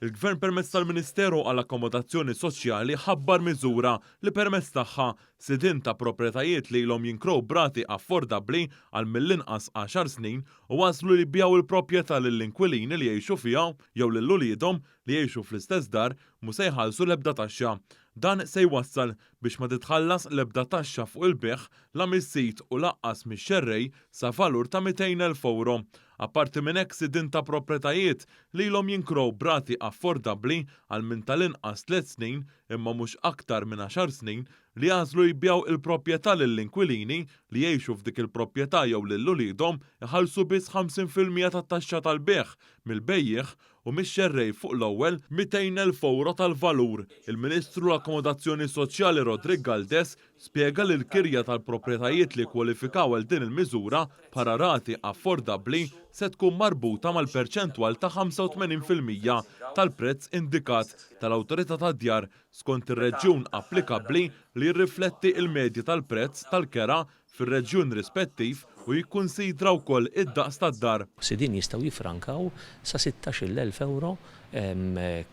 Il-Gvern permezz tal-Ministeru għall-Akkomodazzjoni Soċjali ħabbar miżura li permezz tagħha sidien ta' proprjetajiet li ilhom jinkrow brati affordabbli għal mill-inqas 10 snin u waslu li bjaw il-proprjetà lill-inkwilini li jgħixu fiha jew lil uliedhom li jgħixu fl-istess dar mhux se jħallsu l-ebda taxxa. Dan se jwassal biex ma titħallas l-ebda taxxa fuq il-beħ la mis-sit u laqqas mix-xerrej sa valur ta' 200,000 euro. Apparti minn hekk sidien ta' proprjetajiet li ilhom jinkrow brati affordabbli għal minn tal-inqas 3 snin imma mhux aktar minn 10 snin li jażlu jbjaw il-proprjetà lill-inkwilini li jgħixu f'dik il-proprjetà jew lil uliedhom iħallsu biss 50% tat-taxxa tal-beħ mill-bejjeħ u mix-xerrej fuq l-ewwel 200,000 euro tal-valur. Il-Ministru l-Akkomodazzjoni Soċjali Rodrigue Galdes spjega li l-kirja tal-proprjetajiet li kwalifikaw għal din il-miżura bħala rati affordabbli se tkun marbuta mal-perċentwal ta' 85% tal-prezz indikat tal-Awtorità tad-Djar skont ir-reġjun applikabbli li jirrifletti il-medja tal-prezz tal-kera fir-reġjun rispettiv u jikkunsidra wkoll id-daqs tad-dar. Sidien jistgħu jifrankaw sa 16,000 euro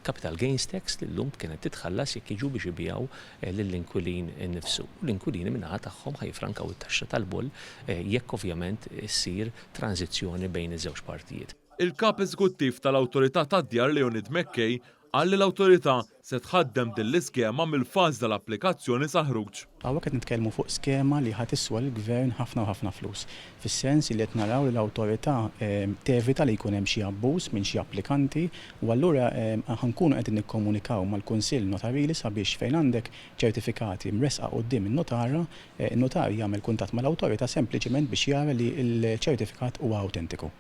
capital gains tax li llum kienet titħallas jekk jiġu biex ibjaw lill-inkwilin innifsu. L-inkwilini minnaħa tagħhom ħajfrankaw it-taxxa tal-boll jekk ovvjament issir tranzizzjoni bejn iż-żewġ partijiet. Il-kap eżekuttiv tal-Awtorità tad-Djar Leonid Mekkej qal li l-awtorità se tħaddem din l-iskema mill-faż tal-applikazzjoni sa ħruġ. Hawnhekk qed nitkellmu fuq skema li ħadd iswa l-Gvern ħafna u ħafna flus. Fis-sens li qed naraw li l-awtorità tevita li jkun hemm xi abbuż minn xi applikanti u allura ħankunu qegħdin nikkomunikaw mal-Kunsill Notarili sabiex fejn għandek ċertifikati mresqa quddiem in-notara, in-notar jagħmel kuntatt mal-awtorità sempliċement biex jara li l-ċertifikat huwa awtentiku.